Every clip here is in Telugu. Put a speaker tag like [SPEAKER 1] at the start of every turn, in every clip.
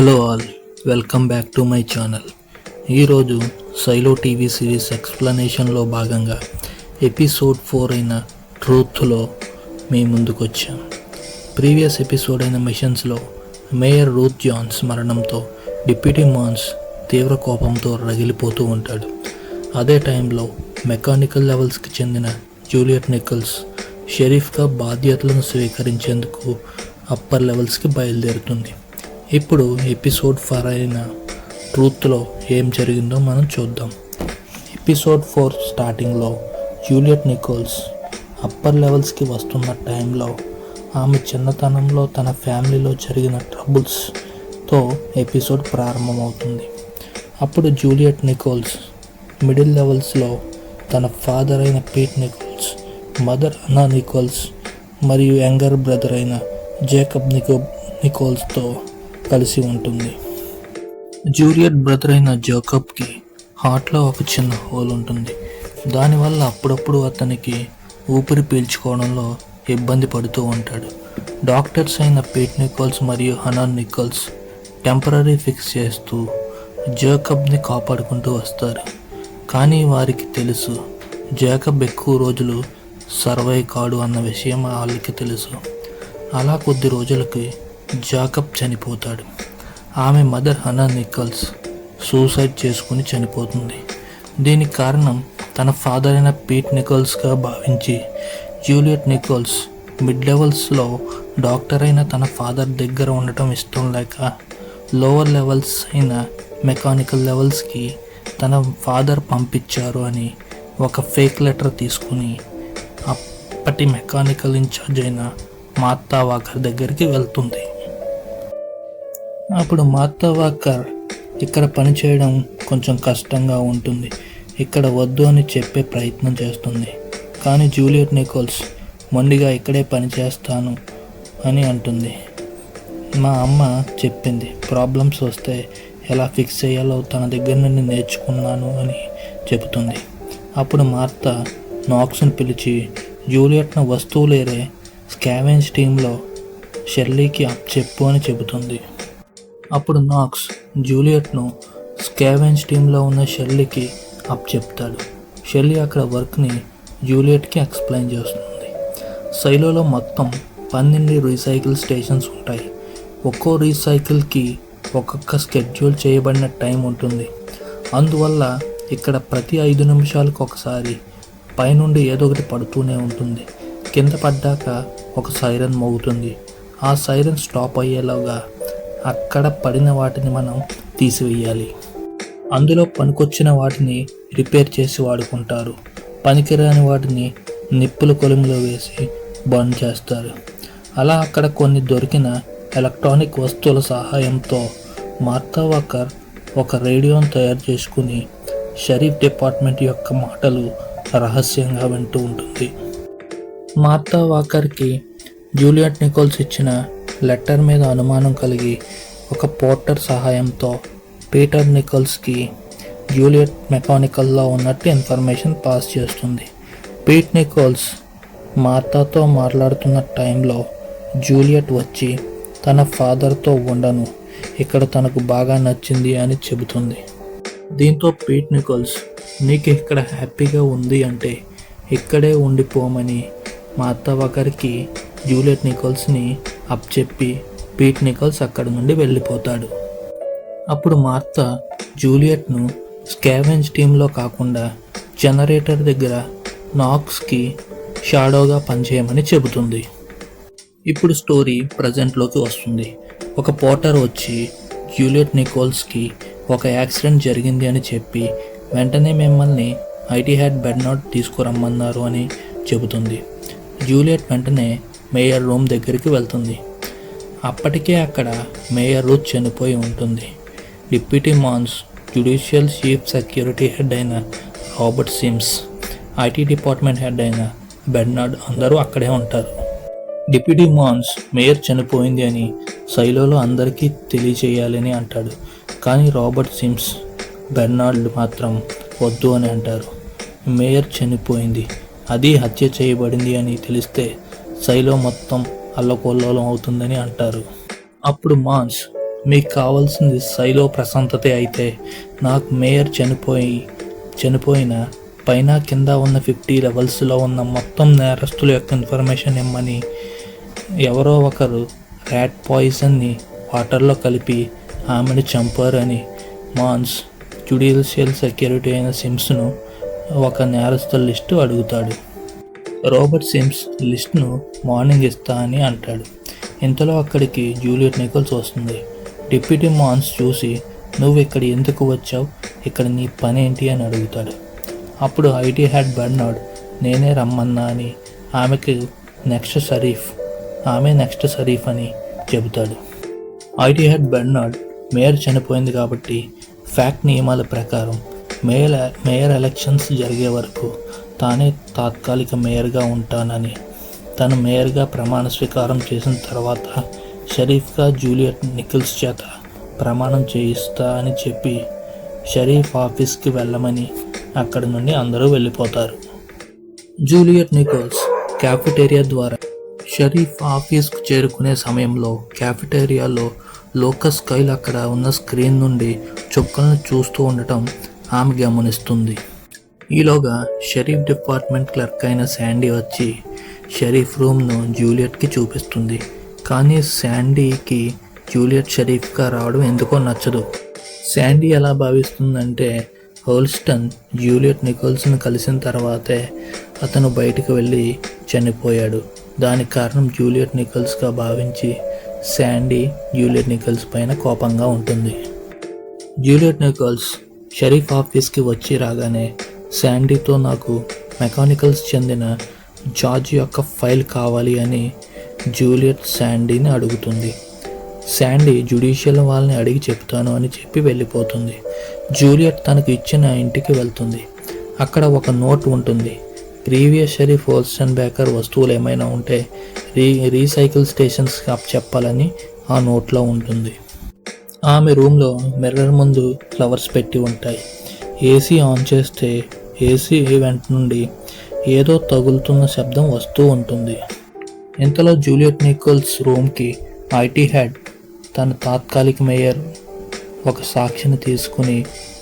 [SPEAKER 1] Hello all, welcome back to my channel. ఈరోజు సైలో టీవీ సిరీస్ ఎక్స్ప్లెనేషన్లో భాగంగా ఎపిసోడ్ 4 అయిన ట్రూత్లో మీ ముందుకు వచ్చాం. ప్రీవియస్ ఎపిసోడ్ అయిన మిషన్స్లో మేయర్ రూత్ జాన్స్ మరణంతో డిప్యూటీ మాన్స్ తీవ్ర కోపంతో రగిలిపోతూ ఉంటాడు. అదే టైంలో మెకానికల్ లెవెల్స్కి చెందిన జూలియట్ నికోల్స్ షెరీఫ్గా బాధ్యతలను స్వీకరించేందుకు అప్పర్ లెవెల్స్కి బయలుదేరుతుంది. ఇప్పుడు ఎపిసోడ్ 4 అయిన ట్రూత్లో ఏం జరిగిందో మనం చూద్దాం. ఎపిసోడ్ 4 స్టార్టింగ్లో జూలియట్ నికోల్స్ అప్పర్ లెవెల్స్కి వస్తున్న టైంలో ఆమె చిన్నతనంలో తన ఫ్యామిలీలో జరిగిన ట్రబుల్స్తో ఎపిసోడ్ ప్రారంభమవుతుంది. అప్పుడు జూలియట్ నికోల్స్ మిడిల్ లెవెల్స్లో తన ఫాదర్ అయిన పీట్ నికోల్స్, మదర్ అన్నా నికోల్స్ మరియు యంగర్ బ్రదర్ అయిన జేకబ్ నికోల్స్తో కలిసి ఉంటుంది. జూలియట్ బ్రదర్ అయిన జేకబ్కి హార్ట్లో ఒక చిన్న హోల్ ఉంటుంది. దానివల్ల అప్పుడప్పుడు అతనికి ఊపిరి పీల్చుకోవడంలో ఇబ్బంది పడుతూ ఉంటాడు. డాక్టర్స్ అయిన పీట్ నికోల్స్ మరియు హనాన్ నికోల్స్ టెంపరీ ఫిక్స్ చేస్తూ జేకబ్ని కాపాడుకుంటూ వస్తారు. కానీ వారికి తెలుసు జేకబ్ ఎక్కువ రోజులు సర్వైవ్ కాడు అన్న విషయం వాళ్ళకి తెలుసు. అలా కొద్ది రోజులకి జాకబ్ చనిపోతాడు. ఆమె మదర్ హనా నికోల్స్ సూసైడ్ చేసుకుని చనిపోతుంది. దీనికి కారణం తన ఫాదర్ అయిన పీట్ నికోల్స్గా భావించి జూలియట్ నికోల్స్ మిడ్ లెవెల్స్లో డాక్టర్ అయిన తన ఫాదర్ దగ్గర ఉండటం ఇష్టం లేక లోవర్ లెవెల్స్ అయిన మెకానికల్ లెవెల్స్కి తన ఫాదర్ పంపించారు అని ఒక ఫేక్ లెటర్ తీసుకుని అప్పటి మెకానికల్ ఇన్ఛార్జ్ అయిన మార్తా వాకర్ దగ్గరికి వెళ్తుంది. అప్పుడు మార్తా వాకర్ ఇక్కడ పనిచేయడం కొంచెం కష్టంగా ఉంటుంది, ఇక్కడ వద్దు అని చెప్పే ప్రయత్నం చేస్తుంది. కానీ జూలియట్ నికోల్స్ మొండిగా ఇక్కడే పనిచేస్తాను అని అంటుంది. మా అమ్మ చెప్పింది, ప్రాబ్లమ్స్ వస్తే ఎలా ఫిక్స్ చేయాలో తన దగ్గర నుండి నేర్చుకున్నాను అని చెబుతుంది. అప్పుడు మార్తా నాక్స్ని పిలిచి జూలియట్ను వస్తువులేరే స్కావెంజ్ టీంలో షెర్లీకి చెప్పు అని చెబుతుంది. అప్పుడు నాక్స్ జూలియట్ను స్కావెంజ్ టీంలో ఉన్న షెర్లీకి చెప్తాడు. షెర్లీ అక్కడ వర్క్ని జూలియట్కి ఎక్స్ప్లెయిన్ చేస్తుంది. సైలోలో మొత్తం 12 రీసైకిల్ స్టేషన్స్ ఉంటాయి. ఒక్కో రీసైకిల్కి ఒక్కొక్క స్కెడ్యూల్ చేయబడిన టైం ఉంటుంది. అందువల్ల ఇక్కడ ప్రతి 5 నిమిషాలకు ఒకసారి పైనుండి ఏదో ఒకటి పడుతూనే ఉంటుంది. కింద పడ్డాక ఒక సైరన్ మోగుతుంది. ఆ సైరన్ స్టాప్ అయ్యేలాగా అక్కడ పడిన వాటిని మనం తీసివేయాలి. అందులో పనికొచ్చిన వాటిని రిపేర్ చేసి వాడుకుంటారు. పనికిరాని వాటిని నిప్పుల కొలిమిలో వేసి బర్న్ చేస్తారు. అలా అక్కడ కొన్ని దొరికిన ఎలక్ట్రానిక్ వస్తువుల సహాయంతో మార్తా వాకర్ ఒక రేడియోను తయారు చేసుకుని షరీఫ్ డిపార్ట్మెంట్ యొక్క మాటలు రహస్యంగా వింటూ ఉంటుంది. మార్తా వాకర్కి జూలియట్ నికోల్స్ ఇచ్చిన లెటర్ మీద అనుమానం కలిగి ఒక పోర్టర్ సహాయంతో పీటర్ నికోల్స్కి జూలియట్ మెకానికల్లో ఉన్నట్టు ఇన్ఫర్మేషన్ పాస్ చేస్తుంది. పీట్ నికోల్స్ మార్తాతో మాట్లాడుతున్న టైంలో జూలియట్ వచ్చి తన ఫాదర్తో ఉండను, ఇక్కడ తనకు బాగా నచ్చింది అని చెబుతుంది. దీంతో పీట్ నికోల్స్ నీకు ఇక్కడ హ్యాపీగా ఉంది అంటే ఇక్కడే ఉండిపోమని మార్తా వాకర్కి జూలియట్ నికోల్స్ని చెప్పి పీట్ నికోల్స్ అక్కడి నుండి వెళ్ళిపోతాడు. అప్పుడు మార్తా జూలియట్ను స్కావెంజ్ టీంలో కాకుండా జనరేటర్ దగ్గర నాక్స్కి షాడోగా పనిచేయమని చెబుతుంది. ఇప్పుడు స్టోరీ ప్రజెంట్లోకి వస్తుంది. ఒక పోర్టర్ వచ్చి జూలియట్ నికోల్స్కి ఒక యాక్సిడెంట్ జరిగింది అని చెప్పి వెంటనే మిమ్మల్ని ఐటీ హెడ్ బెర్నార్డ్ తీసుకురమ్మన్నారు అని చెబుతుంది. జూలియట్ వెంటనే మేయర్ రూమ్ దగ్గరికి వెళ్తుంది. అప్పటికే అక్కడ మేయర్ రూత్ చనిపోయి ఉంటుంది. Deputy Mons, judicial chief security head అయిన Robert Sims, IT department head అయిన బెర్నార్డ్ అందరూ అక్కడే ఉంటారు. డిప్యూటీ మాన్స్ మేయర్ చనిపోయింది అని సైలోలో అందరికీ తెలియచేయాలని అంటాడు. కానీ రాబర్ట్ సిమ్స్, బెర్నార్డ్ మాత్రం వద్దు అని అంటారు. మేయర్ చనిపోయింది, అది హత్య చేయబడింది అని తెలిస్తే సైలో మొత్తం అల్లకొల్లోలం అవుతుందని అంటారు. అప్పుడు మాన్స్ మీకు కావాల్సింది శైలో ప్రశాంతతే అయితే నాకు మేయర్ చనిపోయిన పైన కింద ఉన్న 50 లెవెల్స్లో ఉన్న మొత్తం నేరస్తుల యొక్క ఇన్ఫర్మేషన్ ఇమ్మని ఎవరో ఒకరు ర్యాట్ పాయిజన్ని వాటర్లో కలిపి ఆమెను చంపారని మాన్స్ జ్యుడిషియల్ సెక్యూరిటీ అయిన సిమ్స్ను ఒక నేరస్తుల లిస్టు అడుగుతాడు. రాబర్ట్ సిమ్స్ లిస్ట్ను మార్నింగ్ ఇస్తా అని అంటాడు. ఇంతలో అక్కడికి జూలియట్ నికోల్స్ వస్తుంది. డిప్యూటీ మాన్స్ చూసి నువ్వు ఇక్కడ ఎందుకు వచ్చావు, ఇక్కడ నీ పని ఏంటి అని అడుగుతాడు. అప్పుడు ఐటీ హెడ్ బెర్నార్డ్ నేనే రమ్మన్నా అని ఆమె నెక్స్ట్ షరీఫ్ అని చెబుతాడు. ఐటీ హెడ్ బెర్నార్డ్ మేయర్ చనిపోయింది కాబట్టి ఫ్యాక్ట్ నియమాల ప్రకారం మేయర్ ఎలక్షన్స్ జరిగే వరకు తానే తాత్కాలిక మేయర్గా ఉంటానని, తను మేయర్గా ప్రమాణ స్వీకారం చేసిన తర్వాత షరీఫ్గా జూలియట్ నికోల్స్ చేత ప్రమాణం చేయిస్తా అని చెప్పి షరీఫ్ ఆఫీస్కి వెళ్ళమని అక్కడి నుండి అందరూ వెళ్ళిపోతారు. జూలియట్ నికోల్స్ క్యాఫెటేరియా ద్వారా షరీఫ్ ఆఫీస్కు చేరుకునే సమయంలో క్యాఫెటేరియాలో లోకస్ కైల్ అక్కడ ఉన్న స్క్రీన్ నుండి చుక్కలను చూస్తూ ఉండటం ఆమె గమనిస్తుంది. ఈలోగా షరీఫ్ డిపార్ట్మెంట్ క్లర్క్ అయిన శాండీ వచ్చి షరీఫ్ రూమ్ను జూలియట్కి చూపిస్తుంది. కానీ శాండీకి జూలియట్ షరీఫ్గా రావడం ఎందుకో నచ్చదు. శాండీ ఎలా భావిస్తుందంటే హోల్స్టన్ జూలియట్ నికోల్స్ను కలిసిన తర్వాతే అతను బయటకు వెళ్ళి చనిపోయాడు. దానికి కారణం జూలియట్ నికోల్స్గా భావించి శాండీ జూలియట్ నికోల్స్ పైన కోపంగా ఉంటుంది. జూలియట్ నికోల్స్ షరీఫ్ ఆఫీస్కి వచ్చి రాగానే శాండీతో నాకు మెకానికల్స్ చెందిన జార్జ్ యొక్క ఫైల్ కావాలి అని జూలియట్ శాండీని అడుగుతుంది. శాండీ జ్యుడిషియల్ వాళ్ళని అడిగి చెప్తాను అని చెప్పి వెళ్ళిపోతుంది. జూలియట్ తనకు ఇచ్చిన ఇంటికి వెళ్తుంది. అక్కడ ఒక నోట్ ఉంటుంది. ప్రీవియస్ షరీఫ్ హోల్స్టన్ బేకర్ వస్తువులు ఏమైనా ఉంటే రీసైకిల్ స్టేషన్స్ చెప్పాలని ఆ నోట్లో ఉంటుంది. ఆమె రూమ్లో మిర్రర్ ముందు ఫ్లవర్స్ పెట్టి ఉంటాయి. ఏసీ ఆన్ చేస్తే ఏసీ ఈవెంట్ నుండి ఏదో తగులుతున్న శబ్దం వస్తూ ఉంటుంది. ఇంతలో జూలియట్ నికోల్స్ రూమ్కి ఐటీ హెడ్ తన తాత్కాలిక మేయర్ ఒక సాక్షిని తీసుకుని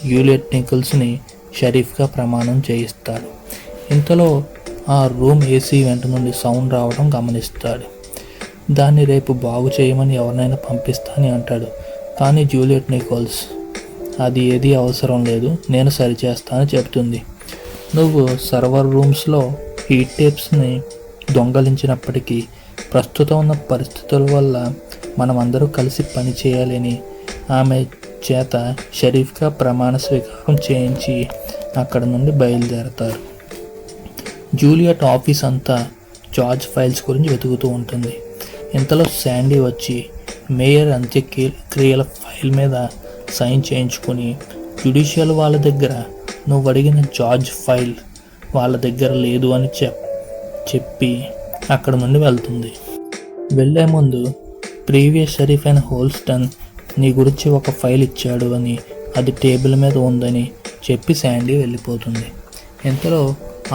[SPEAKER 1] జూలియట్ నికోల్స్ని షరీఫ్గా ప్రమాణం చేయిస్తాడు. ఇంతలో ఆ రూమ్ ఏసీ వెంట నుండి సౌండ్ రావడం గమనిస్తాడు. దాన్ని రేపు బాగు చేయమని ఎవరినైనా పంపిస్తా అని అంటాడు. కానీ జూలియట్ నికోల్స్ అది ఏదీ అవసరం లేదు, నేను సరిచేస్తానని చెప్తుంది. నువ్వు సర్వర్ రూమ్స్లో హీట్ టేప్స్ని దొంగలించినప్పటికీ ప్రస్తుతం ఉన్న పరిస్థితుల వల్ల మనమందరూ కలిసి పని చేయాలని ఆమె చేత షరీఫ్గా ప్రమాణ స్వీకారం చేయించి అక్కడ నుండి బయలుదేరతారు. జూలియట్ ఆఫీస్ అంతా జార్జ్ ఫైల్స్ గురించి వెతుకుతూ ఉంటుంది. ఇంతలో శాండీ వచ్చి మేయర్ అంత్యక్రియల ఫైల్ మీద సైన్ చేయించుకొని జ్యుడిషియల్ వాళ్ళ దగ్గర నువ్వు అడిగిన జార్జ్ ఫైల్ వాళ్ళ దగ్గర లేదు అని చెప్పి అక్కడ నుండి వెళ్తుంది. వెళ్ళే ముందు ప్రీవియస్ షరీఫ్ అయిన హోల్స్టన్ నీ గురించి ఒక ఫైల్ ఇచ్చాడు అని, అది టేబుల్ మీద ఉందని చెప్పి శాండీ వెళ్ళిపోతుంది. ఇంతలో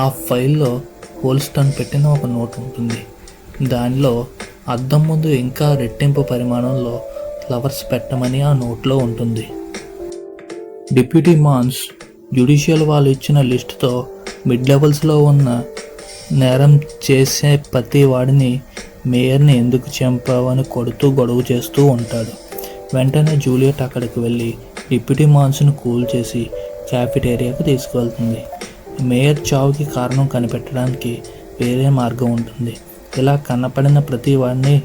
[SPEAKER 1] ఆ ఫైల్లో హోల్స్టన్ పెట్టిన ఒక నోట్ ఉంటుంది. దానిలో అద్దం ముందు ఇంకా రెట్టింపు పరిమాణంలో ఫ్లవర్స్ పెట్టమని ఆ నోట్లో ఉంటుంది. డిప్యూటీ మాన్స్ జ్యుడిషియల్ వాళ్ళు ఇచ్చిన లిస్టుతో మిడ్ లెవెల్స్లో ఉన్న నేరం చేసే ప్రతి వాడిని మేయర్ని ఎందుకు చంపావని కొడుతూ గొడవ చేస్తూ ఉంటాడు. వెంటనే జూలియట్ అక్కడికి వెళ్ళి డిప్యూటీ మాన్స్ను కూల్ చేసి క్యాఫెటేరియాకు తీసుకువెళ్తుంది. మేయర్ చావుకి కారణం కనిపెట్టడానికి వేరే మార్గం ఉంటుంది, ఇలా కనపడిన ప్రతి వాడిని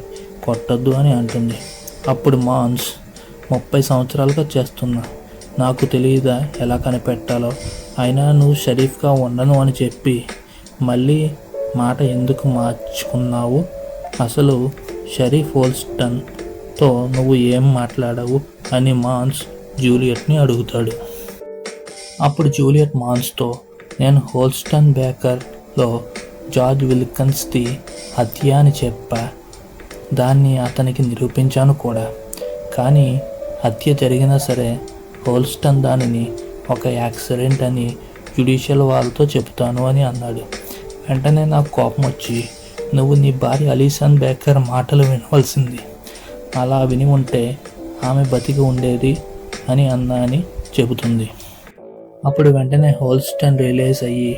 [SPEAKER 1] కొట్టద్దు అని అంటుంది. అప్పుడు మాన్స్ 30 సంవత్సరాలుగా చేస్తున్నా, నాకు తెలియదా ఎలా కనిపెట్టాలో, అయినా నువ్వు షరీఫ్గా ఉండను అని చెప్పి మళ్ళీ మాట ఎందుకు మార్చుకున్నావు, అసలు షరీఫ్ హోల్స్టన్తో నువ్వు ఏం మాట్లాడావు అని మాన్స్ జూలియట్ని అడుగుతాడు. అప్పుడు జూలియట్ మాన్స్తో నేను హోల్స్టన్ బేకర్లో జార్జ్ విల్కిన్స్ది హత్య అని చెప్పా, దాన్ని అతనికి నిరూపించాను కూడా, కానీ హత్య జరిగినా సరే హోల్స్టన్ దానిని ఒక యాక్సిడెంట్ అని జ్యుడిషియల్ వాళ్ళతో చెబుతాను అని అన్నాడు. వెంటనే నాకు కోపం వచ్చి నువ్వు నీ భార్య అలీసన్ బేకర్ మాటలు వినవలసింది, అలా విని ఉంటే ఆమె బతికి ఉండేది అని అని చెబుతుంది. అప్పుడు వెంటనే హోల్స్టన్ రియలైజ్ అయ్యి,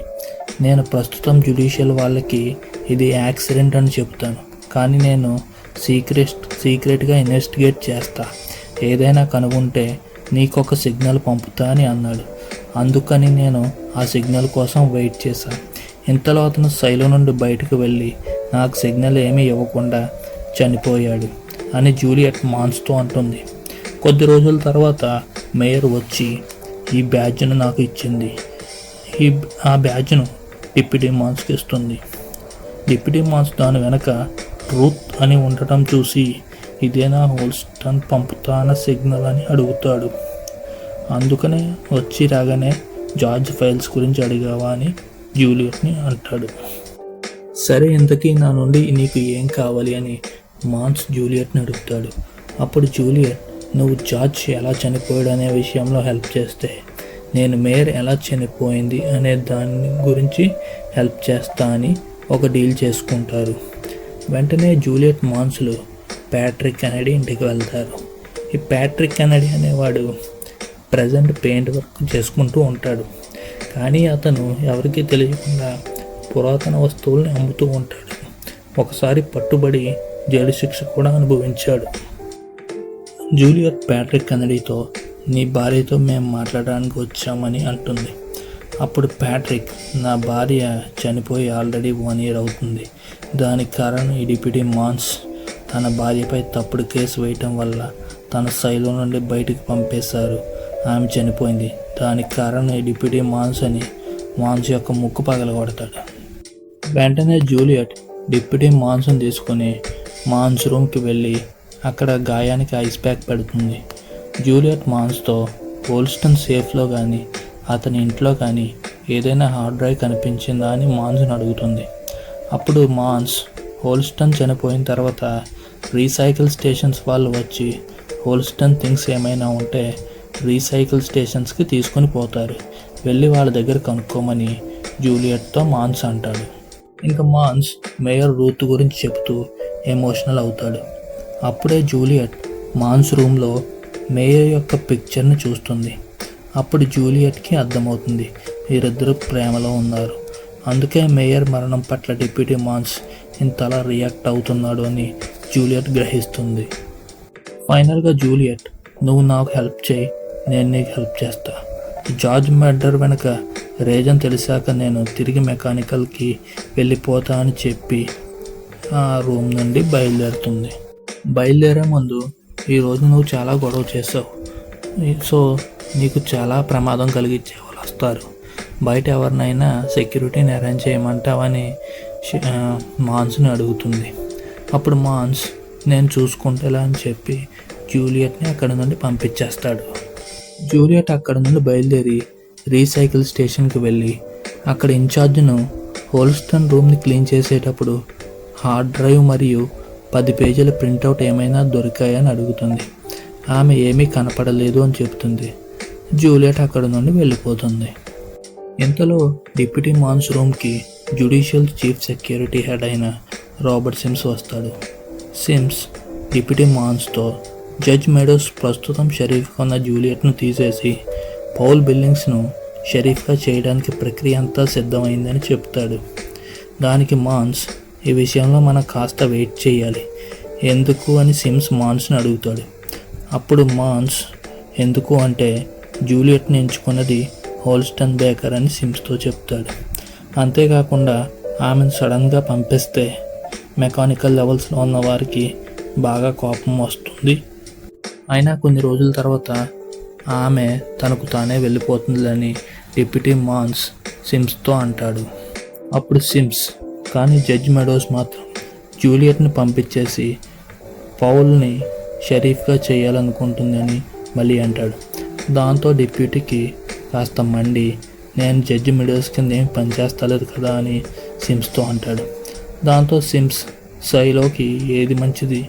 [SPEAKER 1] నేను ప్రస్తుతం జ్యుడిషియల్ వాళ్ళకి ఇది యాక్సిడెంట్ అని చెప్తాను, కానీ నేను సీక్రెట్గా ఇన్వెస్టిగేట్ చేస్తా, ఏదైనా కనుగొంటే నీకొక సిగ్నల్ పంపుతా అని అన్నాడు. అందుకని నేను ఆ సిగ్నల్ కోసం వెయిట్ చేశాను. ఇంతలో అతను శైలు నుండి బయటకు వెళ్ళి నాకు సిగ్నల్ ఏమీ ఇవ్వకుండా చనిపోయాడు అని జూలియట్ మాన్స్తో అంటుంది. కొద్ది రోజుల తర్వాత మేయర్ వచ్చి ఈ బ్యాడ్జ్ను నాకు ఇచ్చింది. ఆ బ్యాడ్జ్ను డిప్యూటీ మాన్స్కి ఇస్తుంది. డిప్యూటీ మాన్స్ దాని వెనక ట్రూత్ అని ఉండటం చూసి, ఇదేనా హోల్స్టన్ పంపుతాన సిగ్నల్ అని అడుగుతాడు. అందుకనే వచ్చి రాగానే జార్జ్ ఫైల్స్ గురించి అడిగావా అని జూలియట్ని అంటాడు. సరే, ఇంతకీ నా నుండి నీకు ఏం కావాలి అని మాన్స్ జూలియట్ని అడుగుతాడు. అప్పుడు జూలియట్, నువ్వు జార్జ్ ఎలా చనిపోయాడు అనే విషయంలో హెల్ప్ చేస్తే, నేను మేయర్ ఎలా చనిపోయింది అనే దాని గురించి హెల్ప్ చేస్తా అని ఒక డీల్ చేసుకుంటారు. వెంటనే జూలియట్ మాన్స్లు ప్యాట్రిక్ కెనడీ ఇంటికి వెళ్తారు. ఈ ప్యాట్రిక్ కెనడీ అనేవాడు ప్రజెంట్ పెయింట్ వర్క్ చేసుకుంటూ ఉంటాడు, కానీ అతను ఎవరికీ తెలియకుండా పురాతన వస్తువుల్ని అమ్ముతూ ఉంటాడు. ఒకసారి పట్టుబడి జైలు శిక్ష కూడా అనుభవించాడు. జూలియట్ ప్యాట్రిక్ కెనడీతో, నీ భార్యతో మేము మాట్లాడడానికి వచ్చామని అంటుంది. అప్పుడు ప్యాట్రిక్, నా భార్య చనిపోయి ఆల్రెడీ 1 year అవుతుంది. దానికి కారణం ఈ డిప్యూటీ మాన్స్ తన భార్యపై తప్పుడు కేసు వేయటం వల్ల తన శైలు నుండి బయటికి పంపేశారు. ఆమె చనిపోయింది. దానికి కారణం ఈ డిప్యూటీ మాన్స్ అని మాన్స్ యొక్క ముక్కు పగలగొడతాడు. వెంటనే జూలియట్ డిప్యూటీ మాన్స్ని తీసుకొని మాన్స్ రూమ్కి వెళ్ళి అక్కడ గాయానికి ఐస్ ప్యాక్ పెడుతుంది. జూలియట్ మాన్స్తో, హోల్స్టన్ సేఫ్లో కానీ అతని ఇంట్లో కానీ ఏదైనా హార్డ్ డ్రైవ్ కనిపించిందా అని మాన్స్ని అడుగుతుంది. అప్పుడు మాన్స్, హోల్స్టన్ చనిపోయిన తర్వాత రీసైకిల్ స్టేషన్స్ వాళ్ళు వచ్చి హోల్స్టన్ థింగ్స్ ఏమైనా ఉంటే రీసైకిల్ స్టేషన్స్కి తీసుకొని పోతారు, వెళ్ళి వాళ్ళ దగ్గర కనుక్కోమని జూలియట్తో మాన్స్ అంటాడు. ఇంకా మాన్స్ మేయర్ రూత్ గురించి చెప్తూ ఎమోషనల్ అవుతాడు. అప్పుడే జూలియట్ మాన్స్ రూమ్లో మేయర్ యొక్క పిక్చర్ని చూస్తుంది. అప్పుడు జూలియట్కి అర్థమవుతుంది వీరిద్దరూ ప్రేమలో ఉన్నారు. అందుకే మేయర్ మరణం పట్ల డిప్యూటీ మాన్స్ ఇంతలా రియాక్ట్ అవుతున్నాడు అని జూలియట్ గ్రహిస్తుంది. ఫైనల్గా జూలియట్, నువ్వు నాకు హెల్ప్ చేయి, నేను నీకు హెల్ప్ చేస్తా. జార్జ్ మర్డర్ వెనక రీజన్ తెలిసాక నేను తిరిగి మెకానికల్కి వెళ్ళిపోతా అని చెప్పి ఆ రూమ్ నుండి బయలుదేరుతుంది. బయలుదేరే ముందు, ఈరోజు నువ్వు చాలా గొడవ చేసావు, సో నీకు చాలా ప్రమాదం కలిగించే వాళ్ళు వస్తారు, బయట ఎవరినైనా సెక్యూరిటీని అరేంజ్ చేయమంటావని మాన్స్ని అడుగుతుంది. అప్పుడు మాన్స్, నేను చూసుకుంటేలా అని చెప్పి జూలియట్ని అక్కడి నుండి పంపించేస్తాడు. జూలియట్ అక్కడి నుండి బయలుదేరి రీసైకిల్ స్టేషన్కి వెళ్ళి అక్కడ ఇన్ఛార్జ్ను హోల్స్టన్ రూమ్ని క్లీన్ చేసేటప్పుడు హార్డ్ డ్రైవ్ మరియు 10 పేజీల ప్రింటౌట్ ఏమైనా దొరికాయని అడుగుతుంది. ఆమె ఏమీ కనపడలేదు అని చెప్తుంది. జూలియట్ అక్కడ నుండి వెళ్ళిపోతుంది. ఇంతలో డిప్యూటీ మాన్స్ రూమ్కి జ్యుడిషియల్ చీఫ్ సెక్యూరిటీ హెడ్ అయిన రాబర్ట్ సిమ్స్ వస్తాడు. సిమ్స్ డిప్యూటీ మాన్స్తో, జడ్జ్ మెడోస్ ప్రస్తుతం షరీఫ్గా ఉన్న జూలియట్ను తీసేసి పౌల్ బిల్లింగ్స్ను షరీఫ్గా చేయడానికి ప్రక్రియ అంతా సిద్ధమైందని చెప్తాడు. దానికి మాన్స్, ఈ విషయంలో మనం కాస్త వెయిట్ చేయాలి, ఎందుకు అని సిమ్స్ మాన్స్ని అడుగుతాడు. అప్పుడు మాన్స్, ఎందుకు అంటే జూలియట్ని ఎంచుకున్నది హోల్స్టన్ బేకర్ అని సిమ్స్తో చెప్తాడు. అంతేకాకుండా ఆమెను సడన్గా పంపిస్తే మెకానికల్ లెవెల్స్లో ఉన్న వారికి బాగా కోపం వస్తుంది. అయినా కొన్ని రోజుల తర్వాత ఆమె తనకు తానే వెళ్ళిపోతుందని డిప్యూటీ మాన్స్ సిమ్స్తో అంటాడు. అప్పుడు సిమ్స్, కానీ జడ్జ్ మెడోస్ మాత్రం జూలియట్ని పంపించేసి పౌల్ని షరీఫ్గా చేయాలనుకుంటుందని మళ్ళీ అంటాడు. దాంతో డిప్యూటీకి కాస్త మండి, నేను జడ్జ్ మెడోస్ కింద ఏం పనిచేస్తలేదు కదా అని సిమ్స్తో అంటాడు. దాంతో సిమ్స్ సైలోకి ఏది మంచిది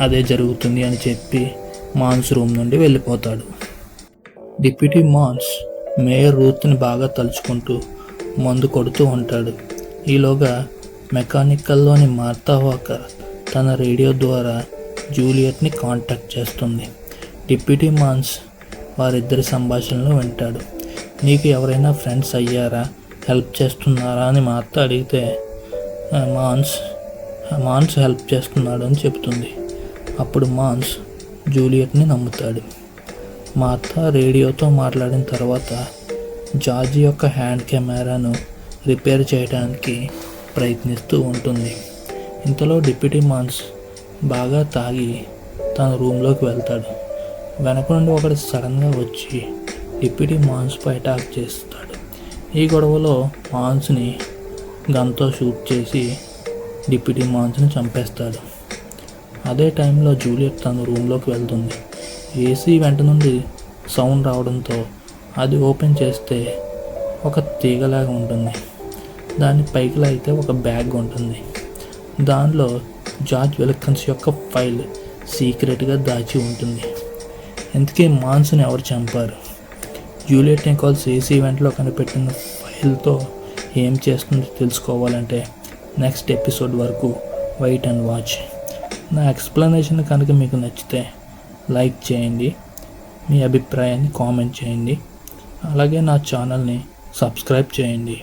[SPEAKER 1] అదే జరుగుతుంది అని చెప్పి మాన్స్ రూమ్ నుండి వెళ్ళిపోతాడు. డిప్యూటీ మాన్స్ మేయర్ రూత్ని బాగా తలుచుకుంటూ మందు కొడుతూ ఉంటాడు. ఈలోగా మెకానికల్లోని మార్తా వాకర్ తన రేడియో ద్వారా జూలియట్ని కాంటాక్ట్ చేస్తుంది. డిప్యూటీ మాన్స్ వారిద్దరి సంభాషణలు వింటాడు. నీకు ఎవరైనా ఫ్రెండ్స్ అయ్యారా, హెల్ప్ చేస్తున్నారా అని మా అత్త అడిగితే మాన్స్ హెల్ప్ చేస్తున్నాడు అని చెబుతుంది. అప్పుడు మాన్స్ జూలియట్ని నమ్ముతాడు. మా అత్త రేడియోతో మాట్లాడిన తర్వాత జార్జ్ యొక్క హ్యాండ్ కెమెరాను రిపేర్ చేయడానికి ప్రయత్నిస్తూ ఉంటుంది. ఇంతలో డిప్యూటీ మాన్స్ బాగా తాగి తన రూమ్లోకి వెళ్తాడు. వెనక నుండి ఒకడు సడన్గా వచ్చి డిప్యూటీ మాన్స్పై అటాక్ చేస్తాడు. ఈ గొడవలో మాన్స్ని గన్తో షూట్ చేసి డిప్యూటీ మాన్స్ని చంపేస్తాడు. అదే టైంలో జూలియట్ తన రూమ్లోకి వెళ్తుంది. ఏసీ వెంట నుండి సౌండ్ రావడంతో అది ఓపెన్ చేస్తే ఒక తీగలాగా ఉంటుంది. దాన్ని పైకి లాగితే ఒక బ్యాగ్ ఉంటుంది. దానిలో జార్జ్ విల్కిన్స్ యొక్క ఫైల్ సీక్రెట్గా దాచి ఉంటుంది. ఇంతకీ మాన్స్ని ఎవరు చంపారు? జూలియట్ నికోల్స్ ఏసీ ఈవెంట్లో కనిపెట్టిన ఫైల్తో ఏం చేస్తుందో తెలుసుకోవాలంటే నెక్స్ట్ ఎపిసోడ్ వరకు వెయిట్ అండ్ వాచ్. నా ఎక్స్ప్లెనేషన్ కనుక మీకు నచ్చితే లైక్ చేయండి, మీ అభిప్రాయాన్ని కామెంట్ చేయండి, అలాగే నా ఛానల్ని సబ్స్క్రైబ్ చేయండి.